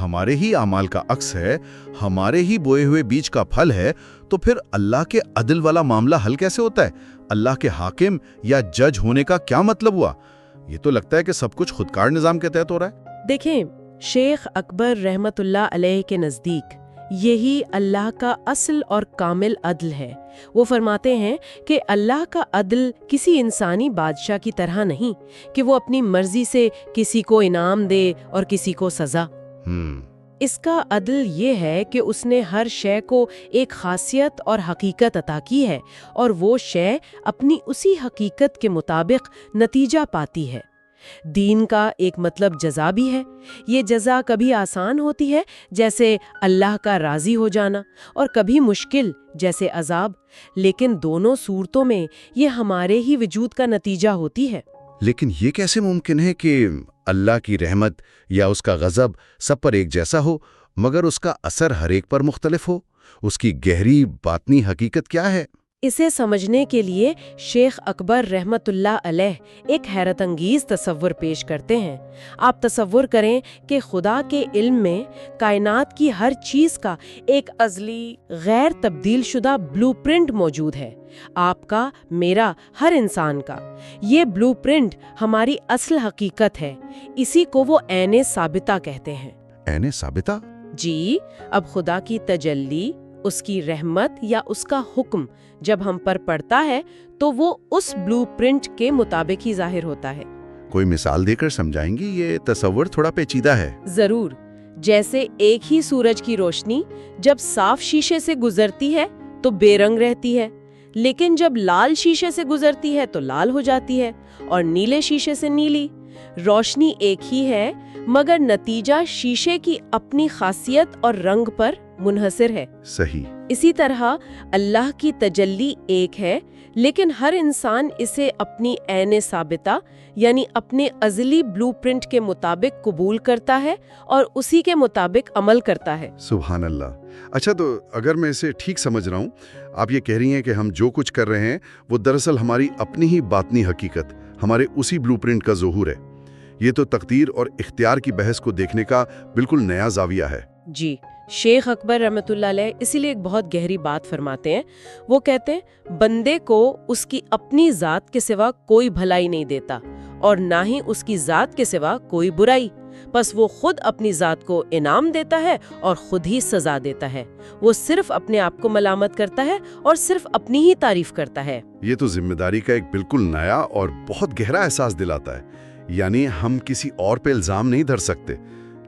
ہمارے ہی اعمال کا عکس ہے، ہمارے ہی بوئے ہوئے بیج کا پھل ہے، تو پھر اللہ کے عدل والا معاملہ حل کیسے ہوتا ہے؟ اللہ کے حاکم یا جج ہونے کا کیا مطلب ہوا؟ یہ تو لگتا ہے کہ سب کچھ خودکار نظام کے تحت ہو رہا ہے۔ دیکھیں، شیخ اکبر رحمت اللہ علیہ کے نزدیک یہی اللہ کا اصل اور کامل عدل ہے۔ وہ فرماتے ہیں کہ اللہ کا عدل کسی انسانی بادشاہ کی طرح نہیں کہ وہ اپنی مرضی سے کسی کو انعام دے اور کسی کو سزا۔ اس کا عدل یہ ہے کہ اس نے ہر شے کو ایک خاصیت اور حقیقت عطا کی ہے، اور وہ شے اپنی اسی حقیقت کے مطابق نتیجہ پاتی ہے۔ دین کا ایک مطلب جزا بھی ہے۔ یہ جزا کبھی آسان ہوتی ہے، جیسے اللہ کا راضی ہو جانا، اور کبھی مشکل، جیسے عذاب، لیکن دونوں صورتوں میں یہ ہمارے ہی وجود کا نتیجہ ہوتی ہے۔ لیکن یہ کیسے ممکن ہے کہ اللہ کی رحمت یا اس کا غضب سب پر ایک جیسا ہو، مگر اس کا اثر ہر ایک پر مختلف ہو؟ اس کی گہری باطنی حقیقت کیا ہے؟ اسے سمجھنے کے لیے شیخ اکبر رحمت اللہ علیہ ایک حیرت انگیز تصور پیش کرتے ہیں۔ آپ تصور کریں کہ خدا کے علم میں کائنات کی ہر چیز کا ایک ازلی، غیر تبدیل شدہ بلو پرنٹ موجود ہے۔ آپ کا، میرا، ہر انسان کا۔ یہ بلو پرنٹ ہماری اصل حقیقت ہے۔ اسی کو وہ عین ثابتہ کہتے ہیں۔ عین ثابتہ؟ جی، اب خدا کی تجلی، اس کی رحمت یا اس کا حکم جب ہم پر پڑتا ہے تو وہ اس بلو پرنٹ کے مطابق ہی ظاہر ہوتا ہے۔ کوئی مثال دے کر سمجھائیں گی؟ یہ تصور تھوڑا پیچیدہ ہے۔ ضرور۔ جیسے ایک ہی سورج کی روشنی جب صاف شیشے سے گزرتی ہے تو بے رنگ رہتی ہے، لیکن جب لال شیشے سے گزرتی ہے تو لال ہو جاتی ہے، اور نیلے شیشے سے نیلی۔ روشنی ایک ہی ہے، مگر نتیجہ شیشے کی اپنی خاصیت اور رنگ پر منحصر ہے۔ صحیح۔ اسی طرح اللہ کی تجلی ایک ہے، لیکن ہر انسان اسے اپنی عین ثابتہ یعنی اپنے ازلی بلو پرنٹ کے مطابق قبول کرتا ہے اور اسی کے مطابق عمل کرتا ہے۔ سبحان اللہ۔ اچھا، تو اگر میں اسے ٹھیک سمجھ رہا ہوں، آپ یہ کہہ رہی ہیں کہ ہم جو کچھ کر رہے ہیں وہ دراصل ہماری اپنی ہی باطنی حقیقت، ہمارے اسی بلو پرنٹ کا ظہور ہے۔ یہ تو تقدیر اور اختیار کی بحث کو دیکھنے کا بالکل نیا زاویہ ہے۔ جی، شیخ اکبر رحمت اللہ علیہ اسی لیے ایک بہت گہری بات فرماتے ہیں۔ وہ کہتے ہیں بندے کو اس کی اپنی ذات کے سوا کوئی بھلائی نہیں دیتا، اور نہ ہی اس کی ذات کے سوا کوئی برائی، بس وہ خود اپنی ذات کو انعام دیتا ہے اور خود ہی سزا دیتا ہے۔ وہ صرف اپنے آپ کو ملامت کرتا ہے اور صرف اپنی ہی تعریف کرتا ہے۔ یہ تو ذمہ داری کا ایک بالکل نیا اور بہت گہرا احساس دلاتا ہے۔ یعنی ہم کسی اور پہ الزام نہیں دھر سکتے۔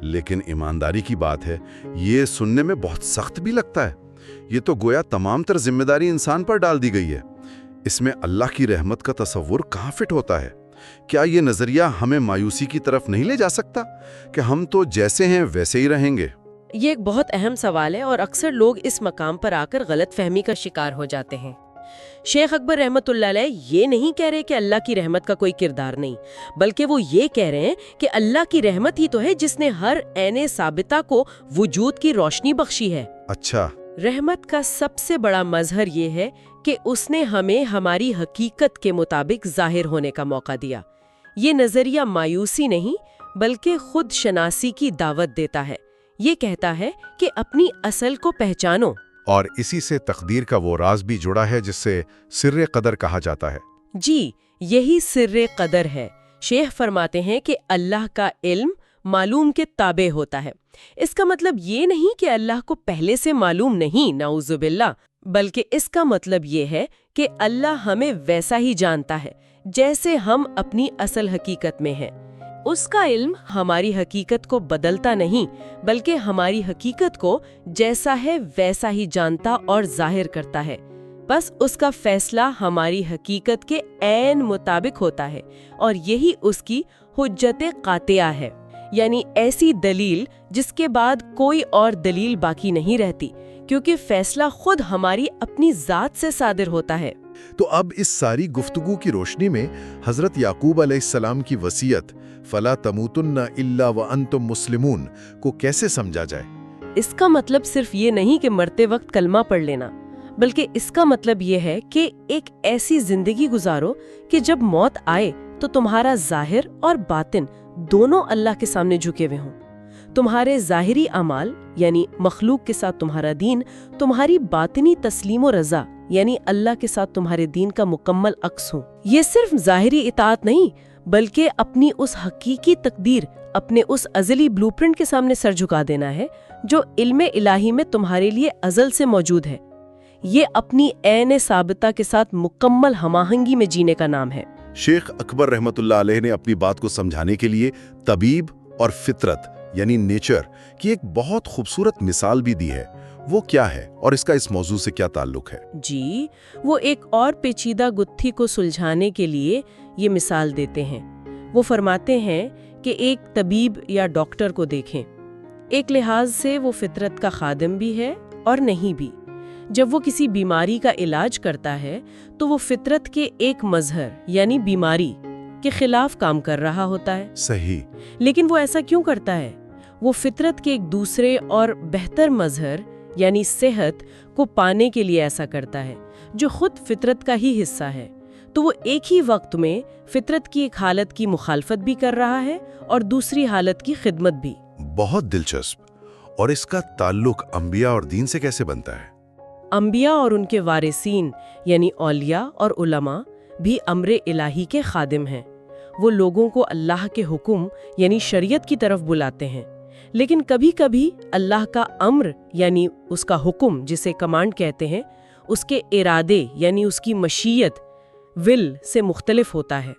لیکن ایمانداری کی بات ہے، یہ سننے میں بہت سخت بھی لگتا ہے۔ یہ تو گویا تمام تر ذمہ داری انسان پر ڈال دی گئی ہے۔ اس میں اللہ کی رحمت کا تصور کہاں فٹ ہوتا ہے؟ کیا یہ نظریہ ہمیں مایوسی کی طرف نہیں لے جا سکتا کہ ہم تو جیسے ہیں ویسے ہی رہیں گے؟ یہ ایک بہت اہم سوال ہے، اور اکثر لوگ اس مقام پر آ کر غلط فہمی کا شکار ہو جاتے ہیں۔ شیخ اکبر رحمت اللہ علیہ یہ نہیں کہہ رہے کہ اللہ کی رحمت کا کوئی کردار نہیں، بلکہ وہ یہ کہہ رہے ہیں کہ اللہ کی رحمت ہی تو ہے جس نے ہر عین ثابتہ کو وجود کی روشنی بخشی ہے۔ اچھا۔ رحمت کا سب سے بڑا مظہر یہ ہے کہ اس نے ہمیں ہماری حقیقت کے مطابق ظاہر ہونے کا موقع دیا۔ یہ نظریہ مایوسی نہیں بلکہ خود شناسی کی دعوت دیتا ہے۔ یہ کہتا ہے کہ اپنی اصل کو پہچانو، اور اسی سے تقدیر کا وہ راز بھی جڑا ہے جس سے سر قدر کہا جاتا ہے۔ جی، یہی سر قدر ہے۔ شیخ فرماتے ہیں کہ اللہ کا علم معلوم کے تابع ہوتا ہے۔ اس کا مطلب یہ نہیں کہ اللہ کو پہلے سے معلوم نہیں، نعوذ باللہ، بلکہ اس کا مطلب یہ ہے کہ اللہ ہمیں ویسا ہی جانتا ہے جیسے ہم اپنی اصل حقیقت میں ہیں۔ اس کا علم ہماری حقیقت کو بدلتا نہیں، بلکہ ہماری حقیقت کو جیسا ہے ویسا ہی جانتا اور ظاہر کرتا ہے۔ بس اس کا فیصلہ ہماری حقیقت کے عین مطابق ہوتا ہے، اور یہی اس کی حجت قاطعہ ہے، یعنی ایسی دلیل جس کے بعد کوئی اور دلیل باقی نہیں رہتی، کیونکہ فیصلہ خود ہماری اپنی ذات سے صادر ہوتا ہے۔ تو اب اس ساری گفتگو کی روشنی میں حضرت یعقوب علیہ السلام کی وصیت فَلَا تَمُوتُنَّ إِلَّا وَأَنْتُمْ مُسْلِمُونَ کو کیسے سمجھا جائے؟ اس کا مطلب صرف یہ نہیں کہ مرتے وقت کلمہ پڑھ لینا، بلکہ اس کا مطلب یہ ہے کہ ایک ایسی زندگی گزارو کہ جب موت آئے تو تمہارا ظاہر اور باطن دونوں اللہ کے سامنے جھکے ہوئے ہوں۔ تمہارے ظاہری اعمال یعنی مخلوق کے ساتھ تمہارا دین تمہاری باطنی تسلیم و رضا یعنی اللہ کے ساتھ تمہارے دین کا مکمل عکس ہوں۔ یہ صرف ظاہری اطاعت نہیں بلکہ اپنی اس حقیقی تقدیر، اپنے اس ازلی بلو پرنٹ کے سامنے سر جھکا دینا ہے جو علم الہی میں تمہارے لیے ازل سے موجود ہے۔ یہ اپنی عین ثابتہ کے ساتھ مکمل ہم آہنگی میں جینے کا نام ہے۔ شیخ اکبر رحمت اللہ علیہ نے اپنی بات کو سمجھانے کے لیے طبیب اور فطرت یعنی نیچر کی ایک بہت خوبصورت مثال بھی دی ہے۔ وہ کیا ہے اور اس کا اس موضوع سے کیا تعلق ہے؟ جی، وہ ایک اور پیچیدہ گتھی کو سلجھانے کے لیے یہ مثال دیتے ہیں۔ وہ فرماتے ہیں کہ ایک طبیب یا ڈاکٹر کو دیکھیں، ایک لحاظ سے وہ فطرت کا خادم بھی ہے اور نہیں بھی۔ جب وہ کسی بیماری کا علاج کرتا ہے تو وہ فطرت کے ایک مظہر یعنی بیماری کے خلاف کام کر رہا ہوتا ہے۔ صحیح۔ لیکن وہ ایسا کیوں کرتا ہے؟ وہ فطرت کے ایک دوسرے اور بہتر مظہر یعنی صحت کو پانے کے لیے ایسا کرتا ہے جو خود فطرت کا ہی حصہ ہے۔ تو وہ ایک ہی وقت میں فطرت کی ایک حالت کی مخالفت بھی کر رہا ہے اور دوسری حالت کی خدمت بھی۔ بہت دلچسپ۔ اور اس کا تعلق انبیاء اور دین سے کیسے بنتا ہے؟ انبیاء اور ان کے وارثین یعنی اولیاء اور علماء بھی امر الہی کے خادم ہیں۔ وہ لوگوں کو اللہ کے حکم یعنی شریعت کی طرف بلاتے ہیں، لیکن کبھی کبھی اللہ کا امر یعنی اس کا حکم جسے کمانڈ کہتے ہیں، اس کے ارادے یعنی اس کی مشیت ول سے مختلف ہوتا ہے۔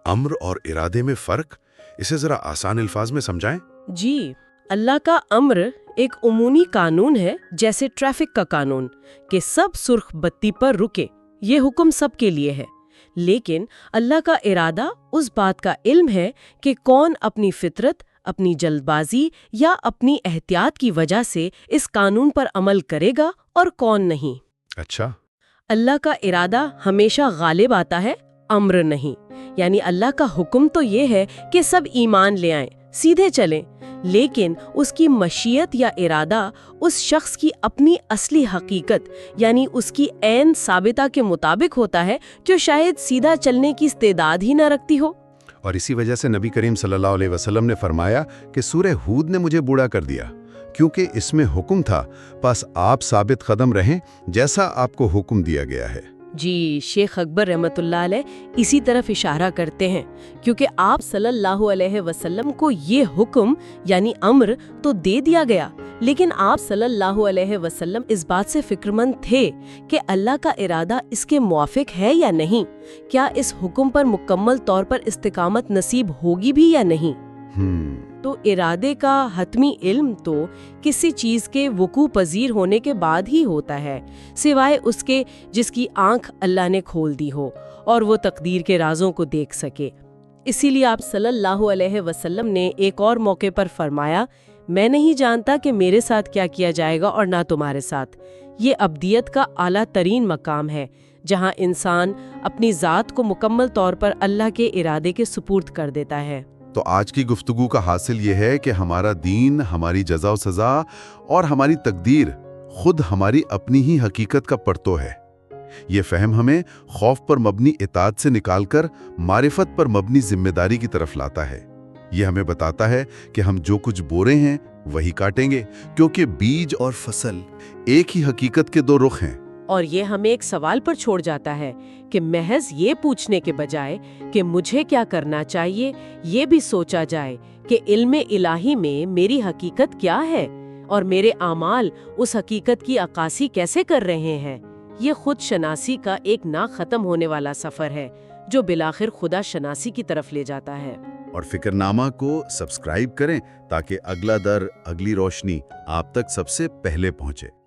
امر اور ارادے میں فرق، اسے ذرا آسان الفاظ میں سمجھائیں۔ جی، اللہ کا امر ایک عمومی قانون ہے جیسے ٹریفک کا قانون کہ سب سرخ بتی پر رکے، یہ حکم سب کے لیے ہے۔ لیکن اللہ کا ارادہ اس بات کا علم ہے کہ کون اپنی فطرت، اپنی جلد بازی یا اپنی احتیاط کی وجہ سے اس قانون پر عمل کرے گا اور کون نہیں۔ اچھا۔ اللہ کا ارادہ ہمیشہ غالب آتا ہے، امر نہیں۔ یعنی اللہ کا حکم تو یہ ہے کہ سب ایمان لے آئیں، سیدھے چلیں، لیکن اس کی مشیت یا ارادہ اس شخص کی اپنی اصلی حقیقت یعنی اس کی عین ثابتہ کے مطابق ہوتا ہے جو شاید سیدھا چلنے کی استعداد ہی نہ رکھتی ہو۔ اور اسی وجہ سے نبی کریم صلی اللہ علیہ وسلم نے فرمایا کہ سورہ ہود نے مجھے بوڑھا کر دیا، کیونکہ اس میں حکم تھا، بس آپ ثابت قدم رہیں جیسا آپ کو حکم دیا گیا ہے۔ جی، شیخ اکبر رحمت اللہ علیہ اسی طرف اشارہ کرتے ہیں، کیونکہ آپ صلی اللہ علیہ وسلم کو یہ حکم یعنی امر تو دے دیا گیا، لیکن آپ صلی اللہ علیہ وسلم اس بات سے فکرمند تھے کہ اللہ کا ارادہ اس کے موافق ہے یا نہیں، کیا اس حکم پر مکمل طور پر استقامت نصیب ہوگی بھی یا نہیں۔ تو ارادے کا حتمی علم تو کسی چیز کے وقوع پذیر ہونے کے بعد ہی ہوتا ہے، سوائے اس کے جس کی آنکھ اللہ نے کھول دی ہو اور وہ تقدیر کے رازوں کو دیکھ سکے۔ اسی لیے آپ صلی اللہ علیہ وسلم نے ایک اور موقع پر فرمایا، میں نہیں جانتا کہ میرے ساتھ کیا کیا جائے گا اور نہ تمہارے ساتھ۔ یہ ابدیت کا اعلیٰ ترین مقام ہے جہاں انسان اپنی ذات کو مکمل طور پر اللہ کے ارادے کے سپرد کر دیتا ہے۔ تو آج کی گفتگو کا حاصل یہ ہے کہ ہمارا دین، ہماری جزا و سزا اور ہماری تقدیر خود ہماری اپنی ہی حقیقت کا پرتو ہے۔ یہ فہم ہمیں خوف پر مبنی اطاعت سے نکال کر معرفت پر مبنی ذمہ داری کی طرف لاتا ہے۔ یہ ہمیں بتاتا ہے کہ ہم جو کچھ بو رہے ہیں وہی کاٹیں گے، کیونکہ بیج اور فصل ایک ہی حقیقت کے دو رخ ہیں۔ اور یہ ہمیں ایک سوال پر چھوڑ جاتا ہے کہ محض یہ پوچھنے کے بجائے کہ مجھے کیا کرنا چاہیے، یہ بھی سوچا جائے کہ علم الہی میں میری حقیقت کیا ہے اور میرے اعمال اس حقیقت کی عکاسی کیسے کر رہے ہیں۔ یہ خود شناسی کا ایک نہ ختم ہونے والا سفر ہے جو بالآخر خدا شناسی کی طرف لے جاتا ہے۔ اور فکرنامہ کو سبسکرائب کریں تاکہ اگلا در، اگلی روشنی آپ تک سب سے پہلے پہنچے۔